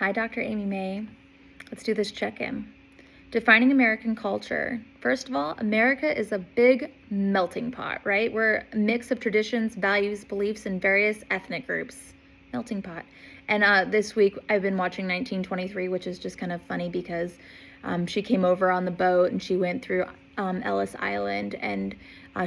Hi, Dr. Amy May. Let's do this check-in. Defining American culture. First of all, America is a big melting pot, right? We're a mix of traditions, values, beliefs, and various ethnic groups. Melting pot. And this week I've been watching 1923, which is just kind of funny because she came over on the boat and she went through Ellis Island, and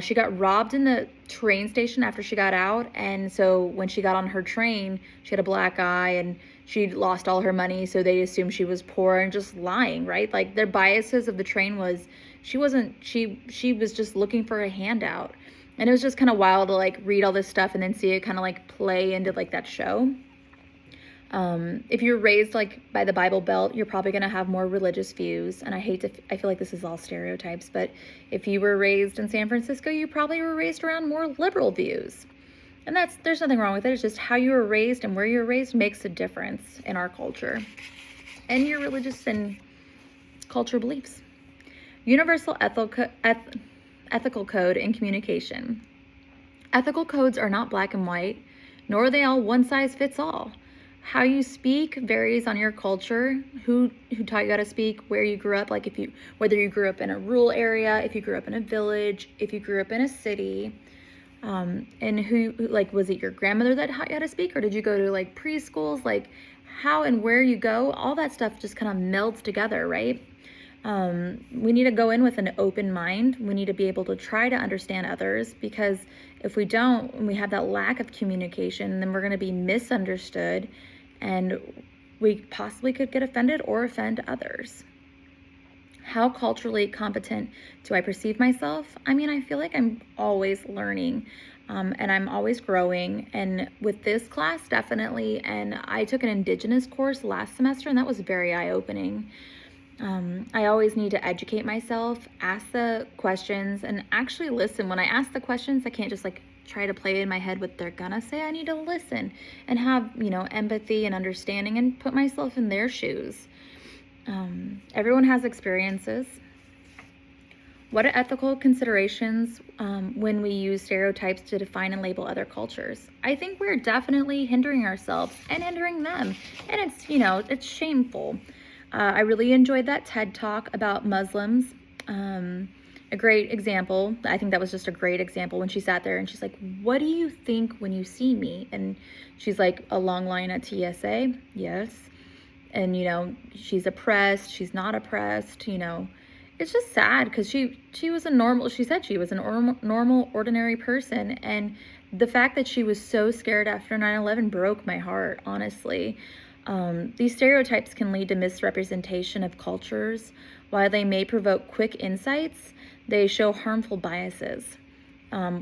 she got robbed in the train station after she got out. And so when she got on her train, she had a black eye and she'd lost all her money, so they assumed she was poor and just lying, right? Like their biases of the train was she was just looking for a handout. And it was just kind of wild to like read all this stuff and then see it kind of like play into like that show. If you're raised like by the Bible Belt, you're probably going to have more religious views. And I feel like this is all stereotypes, but if you were raised in San Francisco, you probably were raised around more liberal views. And there's nothing wrong with it. It's just how you were raised and where you were raised makes a difference in our culture and your religious and cultural beliefs. Universal ethical code in communication. Ethical codes are not black and white, nor are they all one size fits all. How you speak varies on your culture, who taught you how to speak, where you grew up, like whether you grew up in a rural area, if you grew up in a village, if you grew up in a city, and who like, was it your grandmother that taught you how to speak, or did you go to like preschools? Like how and where you go, all that stuff just kind of melds together, right? We need to go in with an open mind. We need to be able to try to understand others, because if we don't, and we have that lack of communication, then we're going to be misunderstood and we possibly could get offended or offend others. How culturally competent do I perceive myself? I mean, I feel like I'm always learning, and I'm always growing. And with this class, definitely. And I took an Indigenous course last semester, and that was very eye-opening. I always need to educate myself, ask the questions, and actually listen. When I ask the questions, I can't just like try to play in my head what they're gonna say. I need to listen and have, empathy and understanding and put myself in their shoes. Everyone has experiences. What are ethical considerations when we use stereotypes to define and label other cultures? I think we're definitely hindering ourselves and hindering them. And it's shameful. I really enjoyed that TED Talk about Muslims. A great example. I think that was just a great example when she sat there and she's like, what do you think when you see me? And she's like, a long line at TSA. Yes. And, she's oppressed. She's not oppressed. It's just sad because she said she was a normal, ordinary person. And the fact that she was so scared after 9/11 broke my heart, honestly. These stereotypes can lead to misrepresentation of cultures. While they may provoke quick insights, they show harmful biases.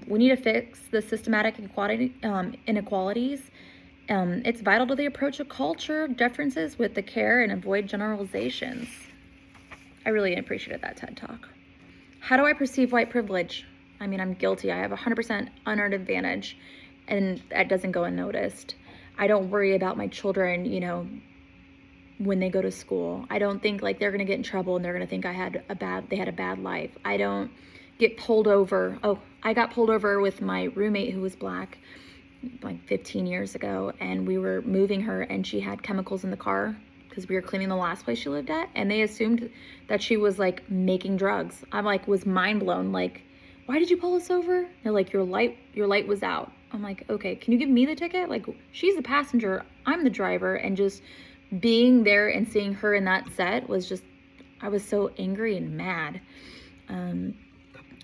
We need to fix the systematic inequalities. It's vital to the approach of culture differences with the care and avoid generalizations. I really appreciated that TED Talk. How do I perceive white privilege? I mean, I'm guilty. I have 100% unearned advantage, and that doesn't go unnoticed. I don't worry about my children, when they go to school. I don't think like they're going to get in trouble and they're going to think they had a bad life. I don't get pulled over. Oh, I got pulled over with my roommate who was black like 15 years ago, and we were moving her and she had chemicals in the car because we were cleaning the last place she lived at, and they assumed that she was like making drugs. I'm like, was mind blown. Like, why did you pull us over? They're like, your light was out. I'm like, okay, can you give me the ticket? Like, she's the passenger, I'm the driver. And just being there and seeing her in that set was just, I was so angry and mad. And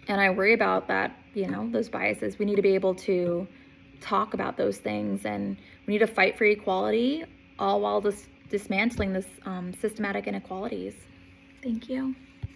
I worry about that, those biases. We need to be able to talk about those things, and we need to fight for equality, all while dismantling this systematic inequalities. Thank you.